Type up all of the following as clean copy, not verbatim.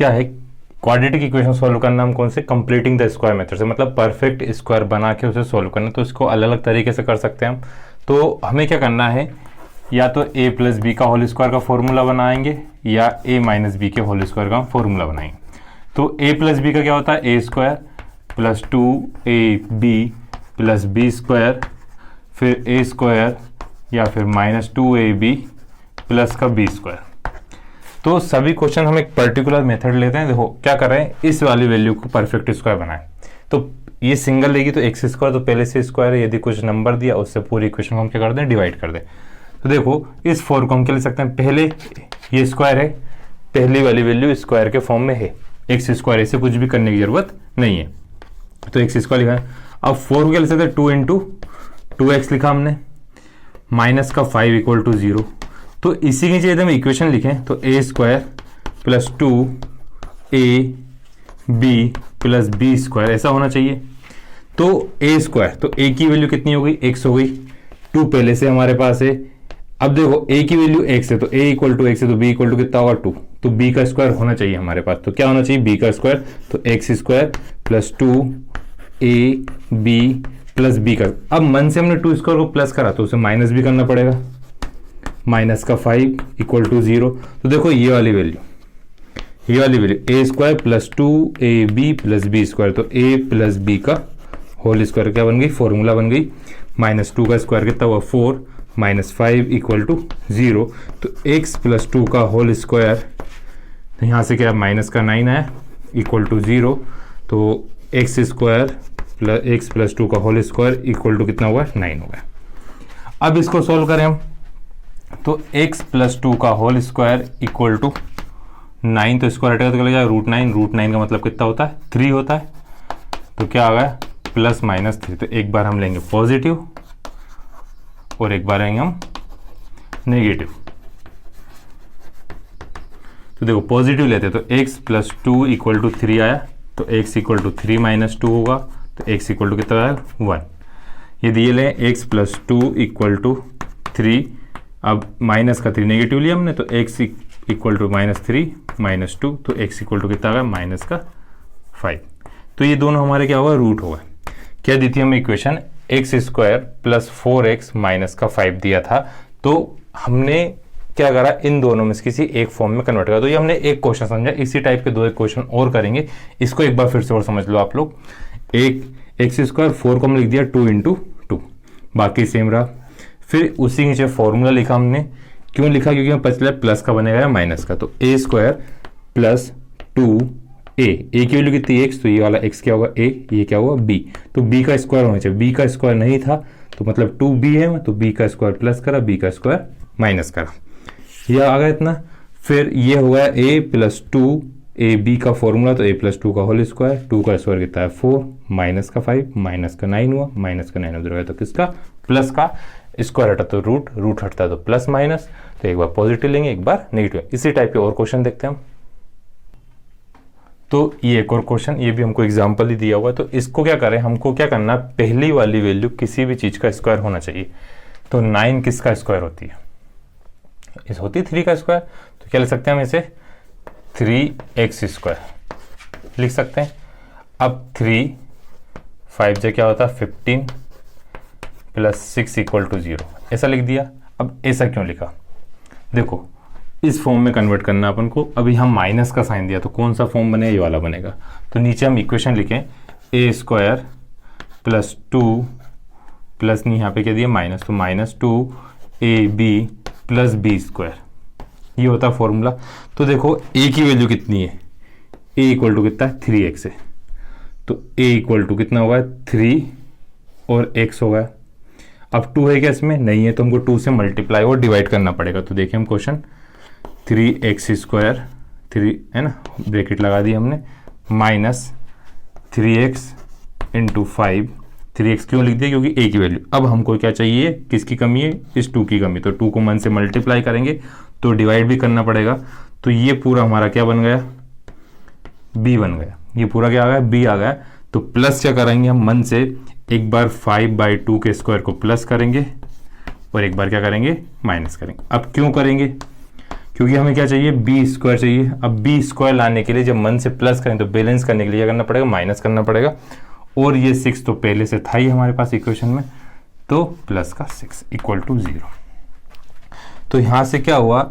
क्या है, quadratic equation solve करना हम कौन से, कंप्लीटिंग द स्क्वायर मेथड से, मतलब परफेक्ट स्क्वायर बना के उसे सॉल्व करना। तो इसको अलग अलग तरीके से कर सकते हैं हम। तो हमें क्या करना है, या तो a प्लस बी का होल स्क्वायर का फॉर्मूला बनाएंगे या a माइनस बी के होल स्क्वायर का फॉर्मूला बनाएंगे। तो a प्लस बी का क्या होता है, a square plus 2ab plus B square, फिर a स्क्वायर या फिर माइनस 2ab प्लस का बी स्क्वायर। तो सभी क्वेश्चन हम एक पर्टिकुलर मेथड लेते हैं। देखो क्या कर रहे हैं, इस वाली वैल्यू को परफेक्ट स्क्वायर बनाए। तो ये सिंगल लेगी तो एक्स स्क्वायर तो पहले से स्क्वायर है, यदि कुछ नंबर दिया उससे पूरी इक्वेशन को हम क्या कर दें, डिवाइड कर दें। तो देखो इस 4 को हम क्या लिख सकते हैं, पहले ये स्क्वायर है, पहली वाली वैल्यू स्क्वायर के फॉर्म में है, एक्स स्क्वायर, ऐसे कुछ भी करने की जरूरत नहीं है। तो एक्स स्क्वायर लिखा है। अब 4 को क्या लिख सकते हैं, 2 इंटू 2x लिखा हमने, माइनस का 5 इक्वल टू 0। तो इसी के नीचे यदि हम इक्वेशन लिखें तो a square plus 2ab plus B square ऐसा होना चाहिए। तो a स्क्वायर, तो a की वैल्यू कितनी हो गई, x हो गई, 2 पहले से हमारे पास है। अब देखो a की वैल्यू x है तो a इक्वल टू x है तो b इक्वल टू कितना होगा, 2। तो b का स्क्वायर होना चाहिए हमारे पास। तो क्या होना चाहिए, b का स्क्वायर, तो x square plus 2ab plus b का, अब मन से हमने 2 स्क्वायर को प्लस करा तो उसे माइनस भी करना पड़ेगा, माइनस का 5 इक्वल टू 0। तो देखो ये वाली value a square plus 2ab plus B square, तो a प्लस b का होल स्क्वायर क्या बन गई, फॉर्मूला बन गई। माइनस 2 का स्क्वायर कितना हुआ, 4 माइनस 5 इक्वल टू 0। तो x प्लस 2 का होल स्क्वायर, तो यहाँ से क्या माइनस का 9 आया इक्वल टू 0। तो x square plus x plus 2 का होल स्क्वायर इक्वल टू कितना हुआ, 9 हो गया। अब इसको सॉल्व करें हम, तो x प्लस 2 का होल स्क्वायर इक्वल टू 9, तो स्क्वायर हटेगा तो क्या √ 9, √ 9 का मतलब कितना होता है, 3 होता है। तो क्या आ गया, प्लस माइनस 3। तो एक बार हम लेंगे पॉजिटिव और एक बार लेंगे हम नेगेटिव। तो देखो पॉजिटिव लेते हैं तो x प्लस 2 इक्वल टू 3 आया, तो x इक्वल टू 3 माइनस 2 होगा, तो x इक्वल टू कितना आया, 1। यदि ये लें x प्लस 2 इक्वल टू 3, अब माइनस का 3 नेगेटिव लिया हमने, तो x equal to minus 3 minus 2, तो x इक्वल टू कितना आ गया, माइनस का 5। तो ये दोनों हमारे क्या होगा, रूट होगा। क्या दी थी हमें equation, x square plus 4x minus का 5 दिया था। तो हमने क्या करा, इन दोनों में से किसी एक फॉर्म में कन्वर्ट करा। तो ये हमने एक क्वेश्चन समझा, इसी टाइप के 2 एक क्वेश्चन और करेंगे। इसको एक बार फिर से और समझ लो आप लोग। एक एक्स स्क्वायर 4 को हमने लिख दिया 2 इंटू 2, बाकी सेम रहा। फिर उसी नीचे फॉर्मूला लिखा हमने, क्यों लिखा, क्योंकि हम पहले प्लस का बनेगा या माइनस का। तो a square plus 2a, a की वैल्यू कितनी, x, तो ये वाला x क्या होगा a, ये क्या होगा b। तो b का स्क्वायर होना चाहिए, b का स्क्वायर नहीं था तो मतलब 2b है, तो b का स्क्वायर प्लस करा, b का स्क्वायर माइनस करा, ये आ गया इतना। फिर ये हो गया a प्लस 2ab का फॉर्मूला, तो a प्लस 2 का होल स्क्वायर, 2 का स्क्वायर कितना है 4, माइनस का 5, माइनस का 9 हुआ, माइनस का 9 उधर गया तो किसका, प्लस का। स्क्वायर हटा तो रूट हटता तो प्लस माइनस। तो एक बार पॉजिटिव लेंगे, एक बार नेगेटिव। इसी टाइप के और क्वेश्चन देखते हैं हम। तो ये एक और क्वेश्चन, ये भी हमको एग्जांपल ही दिया हुआ है। तो इसको क्या करें, हमको क्या करना, पहली वाली वैल्यू किसी भी चीज का स्क्वायर होना चाहिए। तो 9 किसका स्क्वायर होती है, इस होती 3 का स्क्वायर। तो क्या लिख सकते हैं हम इसे, 3x स्क्वायर लिख सकते हैं। अब 3 5 से क्या होता है 15 प्लस 6 इक्वल टू 0, ऐसा लिख दिया। अब ऐसा क्यों लिखा, देखो इस फॉर्म में कन्वर्ट करना अपन को। अभी हम माइनस का साइन दिया तो कौन सा फॉर्म बनेगा, ये वाला बनेगा। तो नीचे हम इक्वेशन लिखें, a स्क्वायर प्लस 2 प्लस नहीं, यहाँ पे क्या दिया माइनस, तो minus 2ab plus B square, ये होता फॉर्मूला। तो देखो a की वैल्यू कितनी है, a इक्वल टू कितना है 3x है, तो a इक्वल टू कितना होगा 3 और x होगा। अब 2 है क्या इसमें, नहीं है, तो हमको 2 से मल्टीप्लाई और डिवाइड करना पड़ेगा। तो देखिए हम क्वेश्चन, 3x स्क्वायर 3 है ना, ब्रैकेट लगा दी हमने, माइनस 3x इंटू 5, 3x क्यों लिख दिया, क्योंकि a की वैल्यू। अब हमको क्या चाहिए, किसकी कमी है, इस 2 की कमी। तो 2 को 1 से मल्टीप्लाई करेंगे तो डिवाइड भी करना पड़ेगा। तो ये पूरा हमारा क्या बन गया, b बन गया। ये पूरा क्या आ गया, b आ गया। तो प्लस क्या करेंगे हम, 1 से एक बार 5/2 के स्क्वायर को प्लस करेंगे और एक बार क्या करेंगे, माइनस करेंगे। अब क्यों करेंगे, क्योंकि हमें क्या चाहिए, बी स्क्वायर चाहिए। अब बी स्क्वायर लाने के लिए जब मन से प्लस करें तो बैलेंस करने के लिए क्या करना पड़ेगा, माइनस करना पड़ेगा। और ये 6 तो पहले से था ही हमारे पास इक्वेशन में, तो प्लस का 6 इक्वल टू 0। तो यहां से क्या हुआ,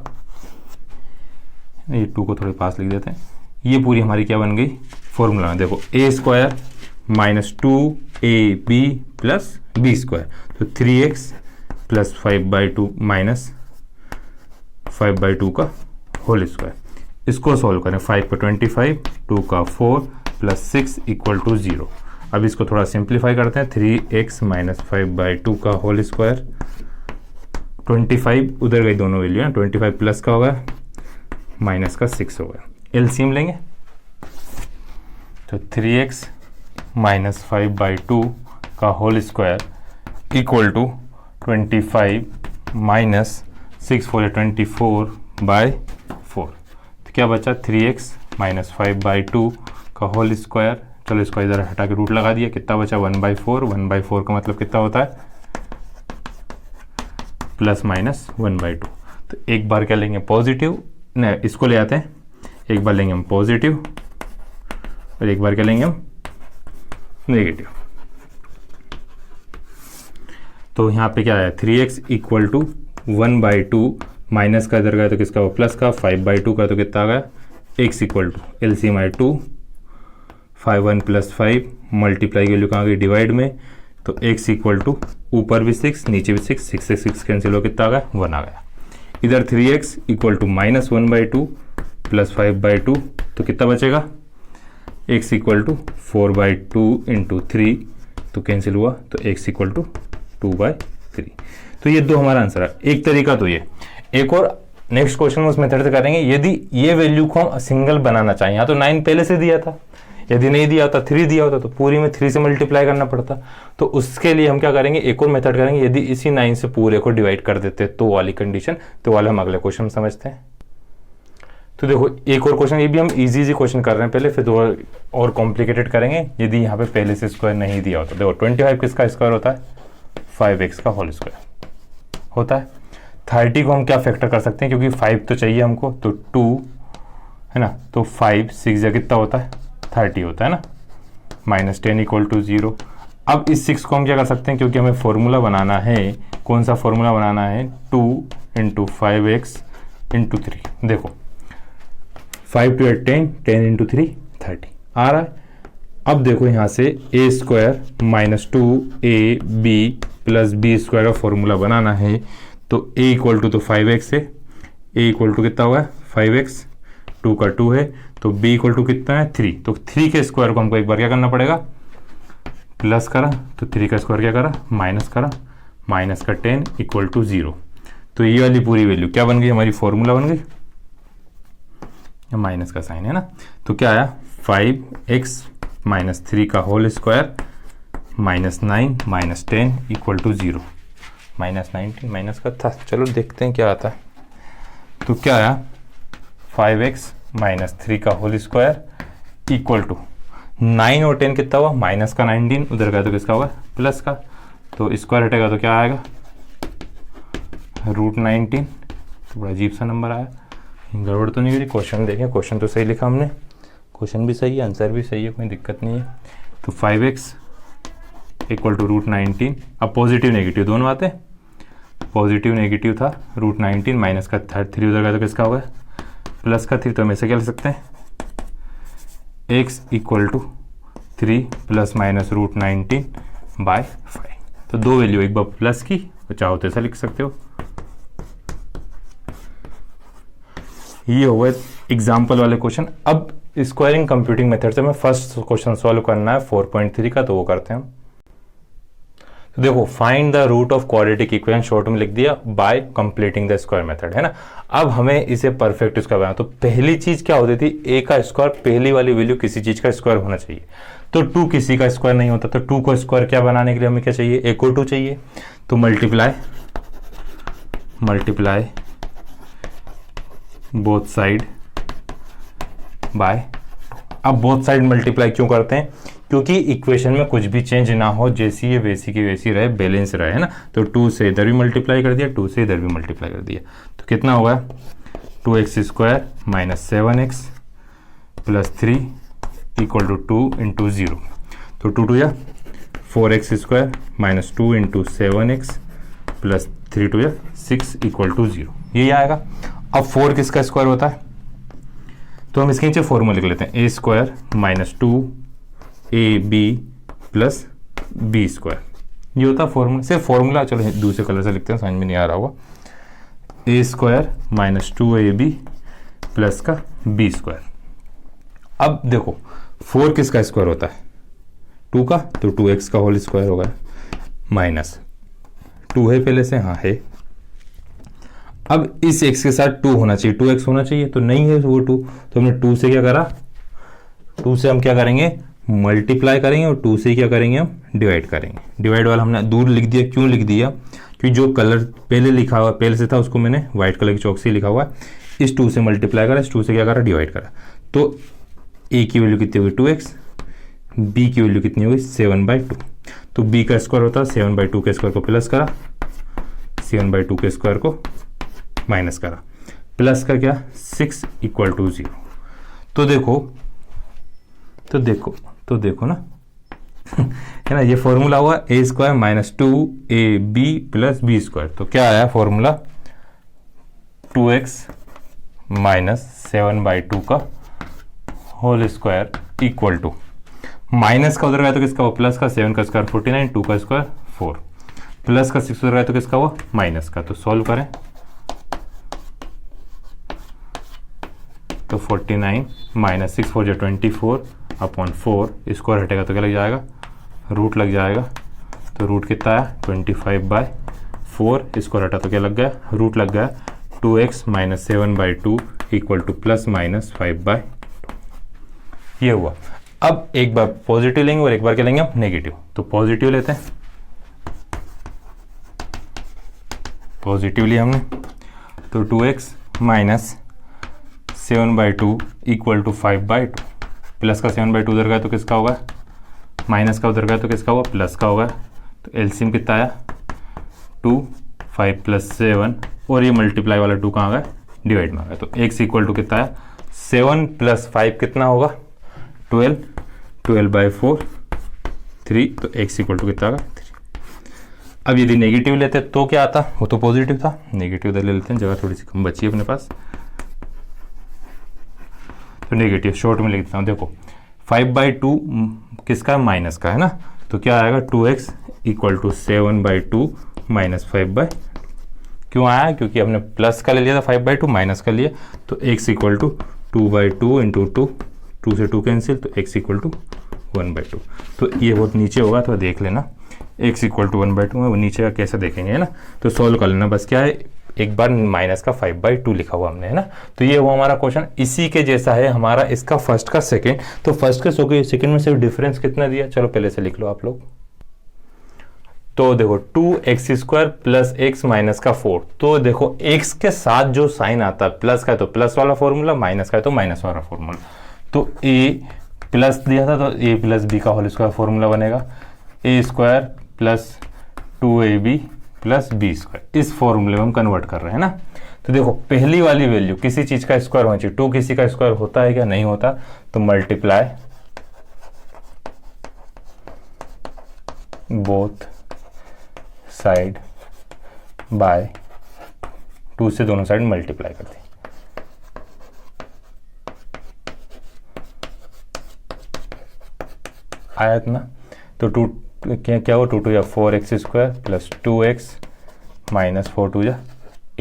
ये 2 को थोड़े पास लिख देते हैं, ये पूरी हमारी क्या बन गई फॉर्मूला। देखो A square minus 2ab plus B square, तो 3x प्लस 5/2 माइनस 5/2 का होल स्क्वायर। इसको सॉल्व करें, 5 का 25, 2 का 4 प्लस 6 इक्वल टू 0। अब इसको थोड़ा सिंप्लीफाई करते हैं, 3x माइनस 5/2 का होल स्क्वायर, 25 उधर गई दोनों वैल्यू है, 25 प्लस का होगा माइनस का 6 होगा। एलसीएम लेंगे तो 3x माइनस 5/2 का whole square equal to 25 minus 6 4 24/4। तो क्या बचा, 3x माइनस 5/2 का होल स्क्वायर। चलो इसको इधर हटा के रूट लगा दिया, कितना बचा 1/4। 1/4 का मतलब कितना होता है, प्लस माइनस 1/2। तो एक बार क्या लेंगे पॉजिटिव, नहीं इसको ले आते हैं, एक बार लेंगे हम पॉजिटिव और एक बार क्या लेंगे हम नेगेटिव। तो यहाँ पे क्या आया, 3x इक्वल टू 1/2 माइनस का इधर गया तो किसका वो प्लस का, 5/2 का तो कितना आ गया x इक्वल टू एलसीएम आया 2, 5 1 प्लस 5 मल्टीप्लाई वैल्यू कहाँ गई डिवाइड में, तो x इक्वल टू ऊपर भी 6 नीचे भी 6, 6 से 6 कैंसिल हो कितना आ गया 1 आ गया। इधर 3x equal to minus 1/2 plus 5/2 तो कितना बचेगा, x इक्वल टू 4/2 इंटू 3 तो कैंसिल हुआ तो x इक्वल टू 2/3। तो ये दो हमारा आंसर है। एक तरीका तो ये, एक और नेक्स्ट क्वेश्चन उस मेथड से करेंगे, यदि ये वैल्यू को हम सिंगल बनाना चाहें, यहाँ तो 9 पहले से दिया था, यदि नहीं दिया होता 3 दिया होता तो पूरी में 3 से मल्टीप्लाई करना पड़ता। तो उसके लिए हम क्या करेंगे, एक और मेथड करेंगे, यदि इसी 9 से पूरे को डिवाइड कर देते तो वाली कंडीशन, तो वाले हम अगले क्वेश्चन में समझते हैं। तो देखो एक और क्वेश्चन, ये भी हम इजी क्वेश्चन कर रहे हैं पहले, फिर दो और कॉम्प्लिकेटेड करेंगे यदि यहाँ पे पहले से स्क्वायर नहीं दिया होता। देखो 25 किसका स्क्वायर होता है, 5x का होल स्क्वायर होता है। 30 को हम क्या फैक्टर कर सकते हैं, क्योंकि 5 तो चाहिए हमको, तो 2 है ना, तो 5 6 या कितना होता है 30 होता है ना, माइनस 10 इक्वल टू 0। अब इस 6 को हम क्या कर सकते हैं, क्योंकि हमें फॉर्मूला बनाना है, कौन सा फॉर्मूला बनाना है, 2 इंटू 5x इंटू 3। देखो 5 2 8 10, 10 इंटू 3 30 आ रहा है। अब देखो यहाँ से A square minus 2ab plus B square का फॉर्मूला बनाना है, तो a इक्वल टू तो 5x है, a इक्वल टू कितना हुआ है 5x, 2 का 2 है, तो b इक्वल टू कितना है 3। तो 3 के स्क्वायर को हमको एक बार क्या करना पड़ेगा, प्लस करा, तो 3 का स्क्वायर क्या करा माइनस करा, माइनस का 10 इक्वल टू 0। तो ये वाली पूरी वैल्यू क्या बन गई, हमारी फॉर्मूला बन गई, माइनस का साइन है ना, तो क्या आया 5x माइनस 3 का whole square minus 9 minus 10 equal to 0। Minus 19 minus का था, चलो देखते हैं क्या आता है। तो क्या आया 5x माइनस 3 का होल स्क्वायर इक्वल टू 9 और 10 कितना हुआ, माइनस का 19, उधर का तो किसका होगा प्लस का, तो स्क्वायर हटेगा तो क्या आएगा √19। तो बड़ा अजीब सा नंबर आया, गड़बड़ तो नहीं हुई। क्वेश्चन देखें, क्वेश्चन तो सही लिखा हमने, क्वेश्चन भी सही है, आंसर भी सही है, कोई दिक्कत नहीं है। तो 5x इक्वल टू √19। अब पॉजिटिव नेगेटिव दोनों आते हैं, पॉजिटिव नेगेटिव था √19 माइनस का 3 उधर का तो किसका होगा प्लस का 3, तो हम ऐसे क्या लिख सकते हैं x equal to 3 plus minus √19/5। तो दो वैल्यू, एक बार प्लस की, चाहो तो ऐसा लिख सकते हो। ये हुआ एग्जाम्पल वाले क्वेश्चन। अब स्क्वायरिंग कंप्यूटिंग मेथड से हमें फर्स्ट क्वेश्चन सॉल्व करना है 4.3 का, तो वो करते हैं हम। तो देखो find the root of quadratic equation, short में लिख दिया by completing the square method, है ना। अब हमें इसे परफेक्ट स्क्वायर बनाना, तो पहली चीज क्या होती थी, a का स्क्वायर, पहली वाली वैल्यू किसी चीज का स्क्वायर होना चाहिए। तो 2 किसी का स्क्वायर नहीं होता, तो 2 को स्क्वायर क्या बनाने के लिए हमें क्या चाहिए, a को 2 चाहिए, तो मल्टीप्लाई बोथ साइड बाय। अब बोथ साइड मल्टीप्लाई क्यों करते हैं, क्योंकि इक्वेशन में कुछ भी चेंज ना हो, जैसी ये वैसी की वैसी रहे, बैलेंस रहे, है ना। तो 2 से इधर भी मल्टीप्लाई कर दिया, 2 से इधर भी मल्टीप्लाई कर दिया, तो कितना होगा 2x² minus 7x plus 3 equal to 2 into 0। तो 2 या 4x² minus 2 into 7x plus 3 2 या 6 इक्वल टू 0, यही आएगा। अब 4 किसका स्क्वायर होता है, तो हम इसके नीचे फॉर्मूला लिख लेते हैं, a² minus 2ab plus b², ये होता है फॉर्मूला। सिर्फ फॉर्मूला, चलो दूसरे कलर से लिखते हैं, समझ में नहीं आ रहा होगा। a² माइनस 2ab प्लस का b²। अब देखो 4 किसका स्क्वायर होता है, 2 का, तो 2x का होल स्क्वायर होगा, माइनस 2 है पहले से, हाँ है। अब इस x के साथ 2 होना चाहिए, 2x होना चाहिए, तो नहीं है वो 2, तो हमने 2 से क्या करा, 2 से हम क्या करेंगे, मल्टीप्लाई करेंगे, और 2 से क्या करेंगे, हम डिवाइड करेंगे। डिवाइड वाला हमने दूर लिख दिया, क्यों लिख दिया, क्योंकि जो कलर पहले लिखा हुआ पहले से था उसको मैंने व्हाइट कलर की चौक से लिखा हुआ है, इस 2 से मल्टीप्लाई करा, इस 2 से क्या करा, डिवाइड करा। तो a की वैल्यू कितनी होगी 2x, b की वैल्यू कितनी होगी 7/2। तो b का स्क्वायर होता है 7/2 के स्क्वायर को प्लस करा, 7/2 के स्क्वायर को माइनस करा, प्लस का क्या 6 इक्वल टू 0। तो देखो ना है ना, ये फॉर्मूला हुआ a² minus 2ab plus b²। तो क्या आया फॉर्मूला, 2x माइनस 7/2 का whole square equal to, minus का उधर गया तो किसका हुआ, प्लस का, 7 का स्क्वायर 49, 2 का स्क्वायर 4, प्लस का 6 उधर गया तो किसका हुआ, माइनस का। तो सॉल्व करें तो 49 माइनस 6 4 24 अपॉन 4, स्क्वायर हटेगा तो क्या लग जाएगा, रूट लग जाएगा। तो रूट कितना है 25/4, स्क्वायर हटा तो क्या लग गया, रूट लग गया। 2x minus 7/2 equal to plus minus 5/2, ये हुआ। अब एक बार पॉजिटिव लेंगे और एक बार क्या लेंगे हम, नेगेटिव। तो पॉजिटिव लेते हैं, पॉजिटिव लिया हमने, तो 2x minus 7/2 equal to 5/2, plus का 7/2 उधर गया तो किसका होगा, माइनस का उधर गया तो किसका होगा, प्लस का होगा। तो एलसीएम कितना आया 2, 5 प्लस 7, और ये मल्टीप्लाई वाला 2 कहाँ गया, डिवाइड में आ गया। तो x इक्वल टू कितना आया 7 प्लस 5 कितना होगा 12, 12/4 3, तो x इक्वल टू कितना होगा 3। अब यदि नेगेटिव लेते तो क्या आता, वो तो पॉजिटिव था, नेगेटिव उधर ले लेते हैं, जगह थोड़ी सी कम बची है अपने पास। तो नेगेटिव शॉर्ट में लिख देता हूँ, देखो 5/2 किसका, माइनस का है ना, तो क्या आएगा 2x इक्वल टू 7/2 माइनस 5/2। क्यों आया, क्योंकि हमने प्लस का ले लिया था 5/2, माइनस का लिया, तो x इक्वल टू 2/2 इंटू 2 से 2 कैंसिल, तो x इक्वल टू 1/2। तो ये बहुत नीचे होगा, तो देख लेना x इक्वल टू 1/2 है, वो नीचे का कैसे देखेंगे, है ना। तो सॉल्व कर लेना, बस क्या है, एक बार माइनस का 5/2 लिखा हुआ हमने, है ना। तो ये हुआ हमारा क्वेश्चन, इसी के जैसा है हमारा इसका फर्स्ट का सेकंड। तो फर्स्ट के सेकंड में सिर्फ डिफरेंस कितना दिया, चलो पहले से लिख लो आप लोग। तो देखो 2x² प्लस x माइनस का 4। तो देखो x के साथ जो साइन आता है, प्लस का है तो प्लस वाला फॉर्मूला, माइनस का है तो माइनस वाला फॉर्मूला। तो a प्लस दिया था तो a प्लस b का होल स्क्वायर फॉर्मूला बनेगा, a² plus 2ab plus b²। इस फॉर्मूले में हम कन्वर्ट कर रहे हैं ना। तो देखो पहली वाली वैल्यू किसी चीज का स्क्वायर होना चाहिए, 2 किसी का स्क्वायर होता है क्या, नहीं होता, तो मल्टीप्लाई बोथ साइड बाय 2 से दोनों साइड मल्टीप्लाई करते हैं। आया इतना, तो 2 क्या हुआ, 2 2 या 4x² प्लस 2x माइनस 4 2 या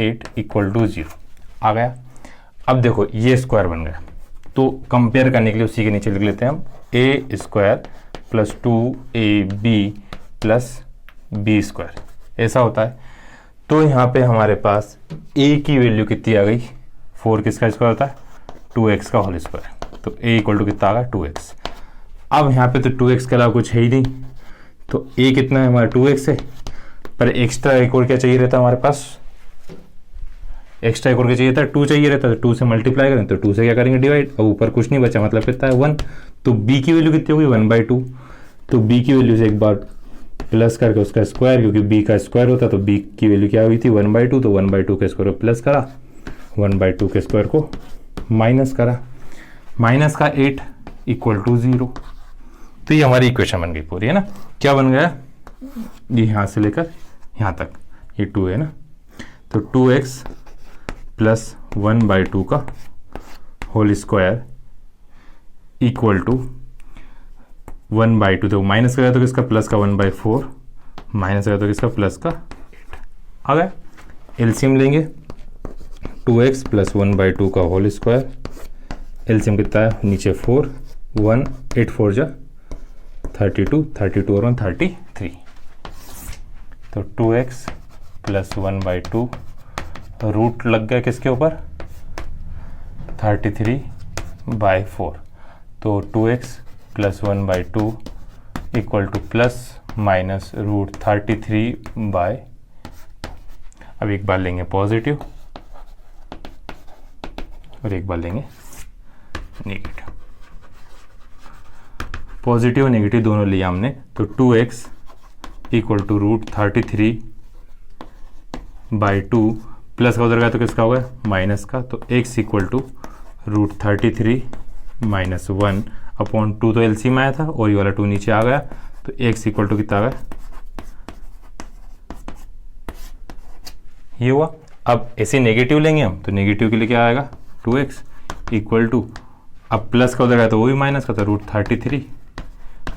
8 इक्वल टू 0 आ गया। अब देखो ये स्क्वायर बन गया, तो कंपेयर करने के लिए उसी के नीचे लिख लेते हैं हम a² plus 2ab plus b², ऐसा होता है। तो यहाँ पे हमारे पास a की वैल्यू कितनी आ गई, 4 किसका स्क्वायर होता है 2x का होल स्क्वायर, तो a इक्वल टू कितना आ गया 2x। अब यहाँ पे तो 2x के अलावा कुछ है ही नहीं, तो a कितना है हमारा 2x है, पर एक्स्ट्रा एक और क्या चाहिए रहता है हमारे पास, एक्स्ट्रा एक और क्या चाहिए था 2 चाहिए रहता है, तो 2 से मल्टीप्लाई करें तो 2 से क्या करेंगे डिवाइड, अब ऊपर कुछ नहीं बचा, मतलब कितना है 1। तो b की वैल्यू कितनी होगी 1/2, तो b की वैल्यू से एक बार प्लस करके उसका स्क्वायर, क्योंकि b का स्क्वायर होता तो b की वैल्यू क्या हुई थी 1/2, तो 1/2 के स्क्वायर प्लस करा 1/2 के स्क्वायर को माइनस करा, माइनस का 8 इक्वल टू 0। तो ये हमारी इक्वेशन बन गई पूरी, है ना। क्या बन गया, ये यहाँ से लेकर यहाँ तक ये 2 है ना, तो 2x प्लस 1/2 का होल स्क्वायर इक्वल टू 1/2, तो माइनस करेगा तो किसका प्लस का 1/4, माइनस करेगा तो किसका प्लस का 8 आ गया। एलसीएम लेंगे 2x प्लस 1/2 का होल स्क्वायर, एलसीएम कितना है नीचे 4, 1 8 4 जा 32, 32 और 1 33, तो 2x प्लस 1/2 रूट लग गया किसके ऊपर 33/4, तो 2x plus 1/2 equal to plus minus root 33/, अब एक बार लेंगे पॉजिटिव और एक बार लेंगे नेगेटिव, पॉजिटिव और नेगेटिव दोनों लिया हमने, तो 2x equal to root 33/2 plus का उधर गया तो किसका होगा माइनस का, तो x equal to root 33 minus 1 upon 2, तो एलसीएम आया था और ये वाला 2 नीचे आ गया, तो x इक्वल टू कितना आ गया ये हुआ। अब ऐसे नेगेटिव लेंगे हम, तो नेगेटिव के लिए क्या आएगा 2x इक्वल टू, अब प्लस का उधर गया तो वो भी माइनस का, तो रूट 33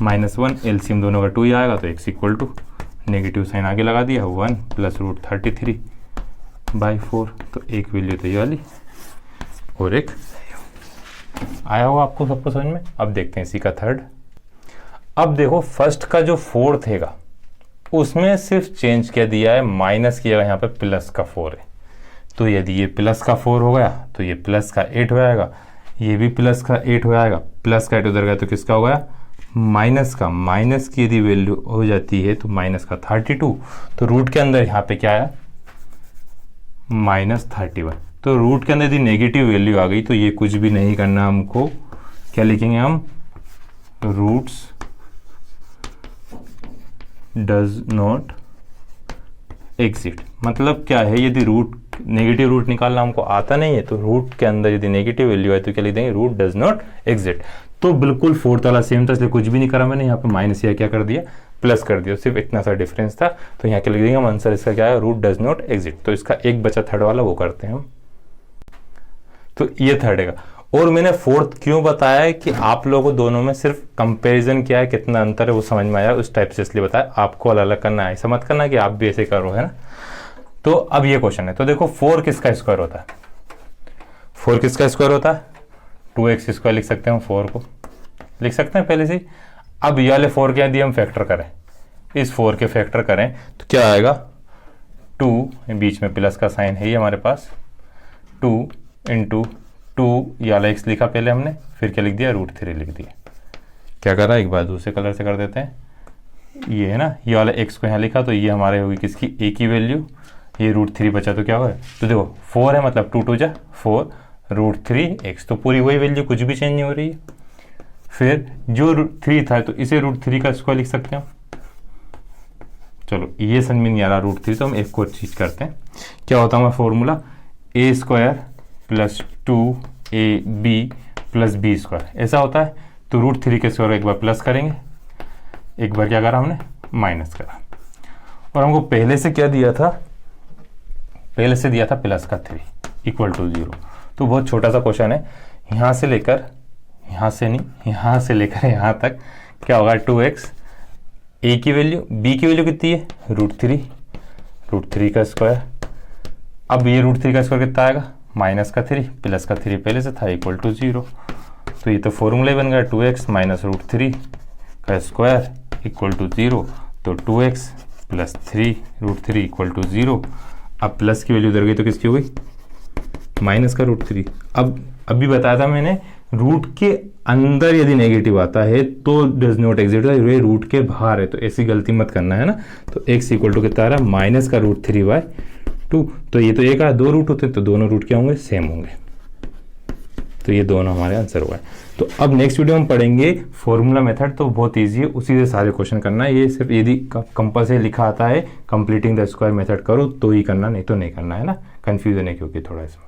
माइनस 1, एलसीएम दोनों का 2 ही आएगा, तो x equal to negative sign आगे लगा दिया 1 प्लस रूट 33/4, तो एक वैल्यू तो ये वाली और एक आया हुआ आपको सबको समझ में। अब देखते हैं इसी का थर्ड। अब देखो फर्स्ट का जो फोर्थ हैगा उसमें सिर्फ चेंज क्या दिया है, माइनस किया है, यहाँ पे प्लस का 4 है, तो यदि ये प्लस का 4 हो गया तो ये प्लस का 8 हो जाएगा, ये भी प्लस का 8 हो जाएगा, प्लस का 8 उधर गया तो किसका हो गया माइनस का, माइनस की यदि वैल्यू हो जाती है तो माइनस का 32, तो रूट के अंदर यहाँ पे क्या आया -31, तो रूट के अंदर यदि नेगेटिव वैल्यू आ गई तो ये कुछ भी नहीं करना हमको, क्या लिखेंगे हम रूट्स डज नॉट एग्जिट, मतलब क्या है यदि रूट नेगेटिव रूट निकालना हमको आता नहीं है तो रूट के अंदर यदि नेगेटिव वैल्यू है तो क्या लिख देंगे रूट डज नॉट एग्जिट। तो बिल्कुल फोर्थ वाला सेम था, इसलिए कुछ भी नहीं करा मैंने, यहाँ पे माइनस या क्या कर दिया प्लस कर दिया, सिर्फ इतना सा डिफरेंस था, तो यहाँ क्या लिख देंगे हम आंसर इसका क्या है रूट डज नॉट एग्जिट। तो इसका एक बचा थर्ड वाला वो करते हैं हम, तो ये थर्ड है। और मैंने फोर्थ क्यों बताया है कि आप लोगों को दोनों में सिर्फ कंपैरिजन क्या है कितना अंतर है वो समझ में आया उस टाइप से, इसलिए बताया आपको अलग अलग करना है, ऐसा मत करना कि आप भी ऐसे करो, है ना। तो अब ये क्वेश्चन है, तो देखो 4 किसका स्क्वायर होता है, 4 किसका स्क्वायर होता है 2x स्क्वायर लिख सकते हैं, 4 को लिख सकते हैं पहले से ही। अब ये वाले 4 के यदि हम फैक्टर करें, इस 4 के फैक्टर करें तो क्या आएगा 2, बीच में प्लस का साइन है ही हमारे पास, 2 इंटू 2 ये वाला x लिखा पहले हमने, फिर क्या लिख दिया √3 लिख दिया। क्या करा एक बार दूसरे कलर से कर देते हैं, ये है ना ये वाला x को यहाँ लिखा, तो ये हमारे होगी किसकी a की वैल्यू, ये √3 बचा तो क्या होगा, तो देखो 4 है मतलब 2 2 जा 4 √3x, तो पूरी वही वैल्यू कुछ भी चेंज नहीं हो रही है। फिर जो 3 था तो इसे √3 का स्क्वायर लिख सकते हैं। चलो ये समझ में नहीं आ रहा √3, तो हम एक और चीज करते हैं, क्या होता है हमारा formula a² plus 2ab plus b², ऐसा होता है। तो √3 के स्क्वायर एक बार प्लस करेंगे, एक बार क्या करा हमने माइनस करा, और हमको पहले से क्या दिया था, पहले से दिया था प्लस का 3 इक्वल टू 0। तो बहुत छोटा सा क्वेश्चन है, यहाँ से लेकर यहाँ से नहीं, यहाँ से लेकर यहाँ तक क्या होगा 2x, a की वैल्यू b की वैल्यू कितनी है √3 का स्क्वायर। अब ये √3 का स्क्वायर कितना आएगा माइनस का 3 प्लस का 3 पहले से था इक्वल टू 0, तो ये तो फॉर्मूला बन गया 2x माइनस √3 का स्क्वायर इक्वल टू 0, तो 2x प्लस 3 √3 इक्वल टू 0। अब प्लस की वैल्यू उधर गई तो किसकी हो गई माइनस का √3। अब अभी बताया था मैंने रूट के अंदर यदि नेगेटिव आता है तो डज नॉट एग्जिट, ये रूट के बाहर है, तो ऐसी गलती मत करना है ना। तो x इक्वल टू कितना आ रहा है माइनस का √3/2, तो ये तो एक 2 रूट होते हैं तो दोनों रूट क्या होंगे सेम होंगे, तो ये दोनों हमारे आंसर हुआ है। तो अब नेक्स्ट वीडियो हम पढ़ेंगे फॉर्मूला मेथड, तो बहुत इजी है, उसी से सारे क्वेश्चन करना है। ये सिर्फ यदि कंपल्सरी लिखा आता है कंप्लीटिंग द स्क्वायर मेथड करो तो ही करना, नहीं तो नहीं करना, है ना। कंफ्यूजन है क्योंकि थोड़ा इसमें।